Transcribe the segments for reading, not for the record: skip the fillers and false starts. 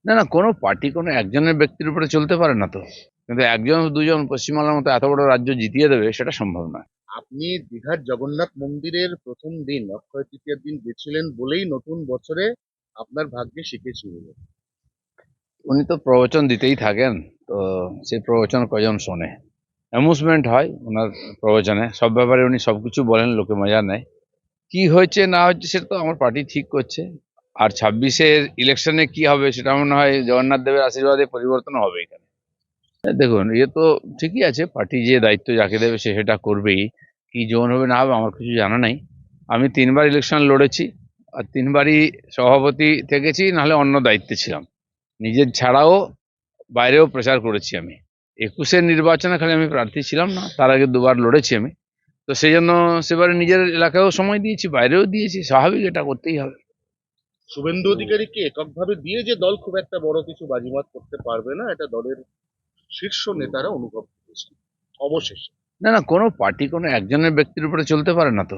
না, না, কোনো পার্টি কোনো একজনের ব্যক্তির উপরে চলতে পারে না তো। কিন্তু একজন দুজন পশ্চিমবাংলার মতো এত বড় রাজ্য জিতিয়ে দেবে সেটা সম্ভব নয়। আপনি দীঘার জগন্নাথ মন্দিরের প্রথম দিন অক্ষয় তৃতীয়ার দিন গেছিলেন বলেই নতুন বছরে আপনার ভাগ্যে শিখেছিল। উনি তো প্রবচন দিতেই থাকেন, তো সেই প্রবচন কজন শোনে? অ্যামুজমেন্ট হয় ওনার প্রবচনে, সব ব্যাপারে উনি সবকিছু বলেন, লোকে মজা নেয়। কি হয়েছে না হচ্ছে সেটা তো আমার পার্টি ঠিক করছে। আর 26-এর ইলেকশনে কি হবে সেটা মনে হয় জগন্নাথ দেবের আশীর্বাদে পরিবর্তন হবে এখানে। দেখুন, তো ঠিকই আছে, পার্টি যে দায়িত্ব যাকে দেবে সে সেটা করবেই। কি জোন হবে না হবে আমার কিছু জানা নাই। আমি 3বার ইলেকশন লড়েছি, আর 3বারই সভাপতি থেকেছি, নাহলে অন্য দায়িত্বে ছিলাম। নিজের ছাড়াও বাইরেও প্রচার করেছি আমি। 21-এর নির্বাচনে খালি আমি প্রার্থী ছিলাম না, তার আগে 2বার লড়েছি আমি। তো সেই জন্য সেবারে নিজের এলাকায়ও সময় দিয়েছি, বাইরেও দিয়েছি, স্বাভাবিক, এটা করতেই হবে। শুভেন্দু অধিকারীকে এককভাবে দিয়ে যে দল খুব একটা বড় কিছু বাজিমাত করতে পারবে না, এটা দলের শীর্ষ নেতারা অনুভব করেছেন অবশেষে। না, না, কোনো পার্টি কোনো একজনের ব্যক্তির উপরে চলতে পারে না তো।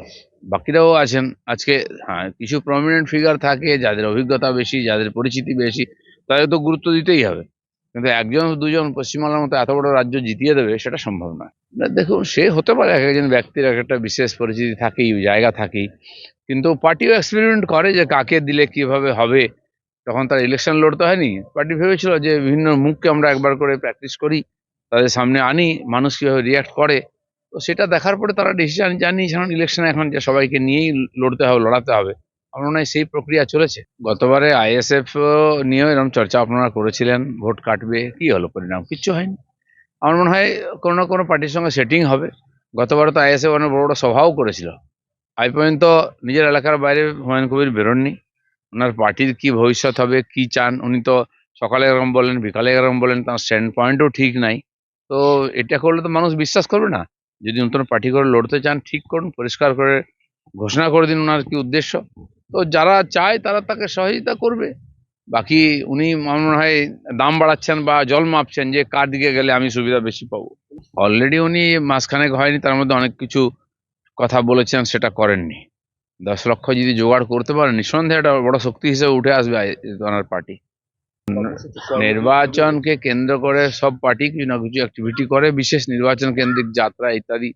বাকিরাও আছেন আজকে। হ্যাঁ, কিছু প্রমিনেন্ট ফিগার থাকে যাদের অভিজ্ঞতা বেশি, যাদের পরিচিতি বেশি, তাদের তো গুরুত্ব দিতেই হবে। কিন্তু একজন দুজন পশ্চিমবাংলার মতো এত বড় রাজ্য জিতিয়ে দেবে সেটা সম্ভব নয়। না, দেখুন, সে হতে পারে, এক একজন ব্যক্তির এক একটা বিশেষ পরিচিতি থাকেই, জায়গা থাকেই। কিন্তু পার্টিও এক্সপেরিমেন্ট করে যে কাকে দিলে কিভাবে হবে। তখন তার ইলেকশন লড়তে হয়নি, পার্টি ভেবেছিল যে বিভিন্ন মুখকে আমরা একবার করে প্র্যাকটিস করি, তাদের সামনে আনি, মানুষ কিভাবে রিয়াক্ট করে। তো সেটা দেখার পরে তারা ডিসিশন জানিয়েছে, এখন ইলেকশনে এখন যে সবাইকে নিয়েই লড়তে হবে, লড়াতে হবে। আমার মনে হয় সেই প্রক্রিয়া চলেছে। গতবারে আইএসএফ নিয়েও এরকম চর্চা আপনারা করেছিলেন, ভোট কাটবে, কি হলো পরিণাম? কিচ্ছু হয়নি। আমার মনে হয় কোনো না কোনো পার্টির সঙ্গে সেটিং হবে। গতবারে তো আইএসএফ অনেক বড় বড় সভাও করেছিল। আজ পর্যন্ত নিজের এলাকার বাইরে হুমায়ুন কবির বেরোননি। ওনার পার্টির কি ভবিষ্যৎ হবে, কি চান, উনি তো সকালে এরকম বলেন, বিকালে এরকম বলেন, তার স্ট্যান্ড পয়েন্টও ঠিক নাই। তো এটা করলে তো মানুষ বিশ্বাস করবে না। যদি নতুন পার্টি করে লড়তে চান, ঠিক করুন, পরিষ্কার করে ঘোষণা করে দিন ওনার কি উদ্দেশ্য। তো যারা চায় তারা তাকে সহযোগিতা করবে। বাকি উনি আমার মনে হয় দাম বাড়াচ্ছেন বা জল মাপছেন যে কার দিকে গেলে আমি সুবিধা বেশি পাবো। অলরেডি উনি মাসখানেক হয়নি, তার মধ্যে অনেক কিছু কথা বলেছেন, সেটা করেননি। 10 লক্ষ যদি জোগাড় করতে পারেন, নিঃসন্দেহে একটা বড় শক্তি হিসেবে উঠে আসবে ওনার পার্টি। কর্মসূচি কর্মসূচি নির্বাচনকে কেন্দ্র করে সব পার্টি কিছু না কিছু অ্যাক্টিভিটি করে, বিশেষ নির্বাচন কেন্দ্রিক যাত্রা ইত্যাদি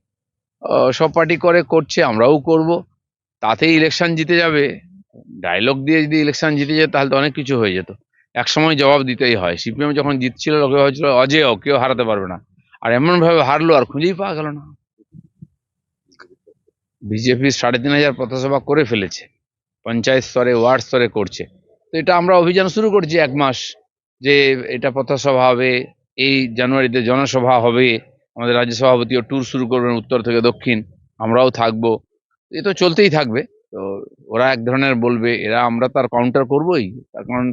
সব পার্টি করছে, আমরাও করব। তাতেই ইলেকশন জিতে যাবে? ডায়লগ দিয়ে যদি ইলেকশন জিতে যেত তাহলে তো অনেক কিছু হয়ে যেত। এক সময় জবাব দিতেই হয়। সিপিএম যখন জিতছিল লোকে হয়েছিল অজেয়, কেউ হারাতে পারবে না। আর এমন ভাবে হারলো, আর খুঁজেই পাওয়া গেল না। বিজেপি 3,500 পথসভা করে ফেলেছে, পঞ্চায়েত স্তরে, ওয়ার্ড স্তরে করছে। তো এটা আমরা অভিযান শুরু করছি 1 মাস, যে এটা পথসভা হবে, এই জানুয়ারিতে জনসভা হবে, আমাদের রাজ্য সভাপতিও ট্যুর শুরু করবেন উত্তর থেকে দক্ষিণ, আমরাও থাকবো। এ তো চলতেই থাকবে। তো ওরা এক ধরনের বলবে, আমরা তার কাউন্টার করবোই। তার কারণ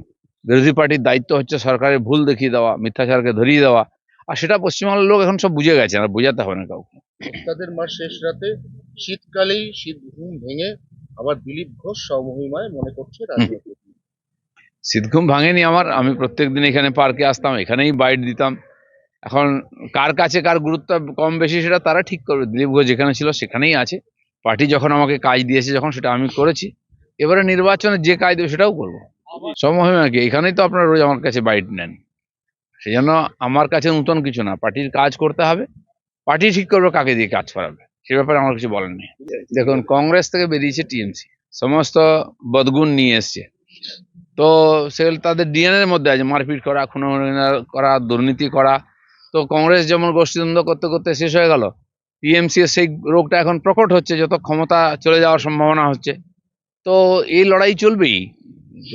বিরোধী পার্টির দায়িত্ব হচ্ছে সরকারের ভুল দেখিয়ে দেওয়া, মিথ্যাচারকে ধরিয়ে দেওয়া। আর সেটা পশ্চিমবাংলার লোক এখন সব বুঝে গেছে, আর বোঝাতে হবে না কাউকে। তাদের মাস শেষ রাতে শীতকালেই শীত ঘুম ভেঙে আবার দিলীপ ঘোষ স্বমহিমায় মনে করছে রাজনৈতিক। শীতঘুম ভাঙেনি আমার। আমি প্রত্যেকদিন এখানে পার্কে আসতাম, এখানেই বাইট দিতাম। এখন কার কাছে কার গুরুত্ব কম বেশি সেটা তারা ঠিক করবে। দিলীপ ঘোষ যেখানে ছিল সেখানেই আছে। পার্টি যখন আমাকে কাজ দিয়েছে, যখন, সেটা আমি করেছি। এবারে নির্বাচনে যে কাজ দেবে সেটাও করবো। সমমহিমা কি, এখানেই তো আপনারা রোজ আমার কাছে বাইট নেন। সেই জন্য আমার কাছে নতুন কিছু না, পার্টির কাজ করতে হবে। পার্টি ঠিক করবে কাকে দিয়ে কাজ করাবে, সে ব্যাপারে আমার কিছু বলার নেই। দেখুন, কংগ্রেস থেকে বেরিয়েছে টিএমসি, সমস্ত বদগুণ নিয়ে এসছে। তো সেগুলো তাদের ডিএনএ এর মধ্যে আছে, মারপিট করা, খুন করা, দুর্নীতি করা। তো কংগ্রেস যেমন গোষ্ঠীদ্বন্দ্ব করতে করতে শেষ হয়ে গেল, টিএমসি এর সেই রোগটা এখন প্রকট হচ্ছে, যত ক্ষমতা চলে যাওয়ার সম্ভাবনা হচ্ছে। তো এই লড়াই চলবেই।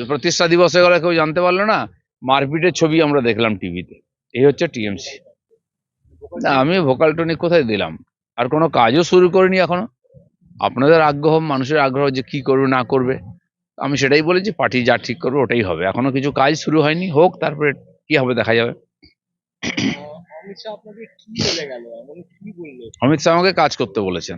প্রতিষ্ঠা দিবস হয়ে গেলে কেউ জানতে পারলো না, মারপিটের ছবি আমরা দেখলাম টিভিতে। এই হচ্ছে টিএমসি। না, আমি ভোকাল টনিক কোথায় দিলাম? আর কোনো কাজও শুরু করিনি এখনো। আপনাদের আগ্রহ, মানুষের আগ্রহ যে কি করবে না করবে, আমি সেটাই বলেছি, পার্টি যা ঠিক করবে ওটাই হবে। এখনো কিছু কাজ শুরু হয়নি, হোক, তারপরে কি হবে দেখা যাবে। অমিত শাহ আপনাকে কি বলে গেল, এমন কি বললো? অমিত শাহ আমাকে কাজ করতে বলেছেন।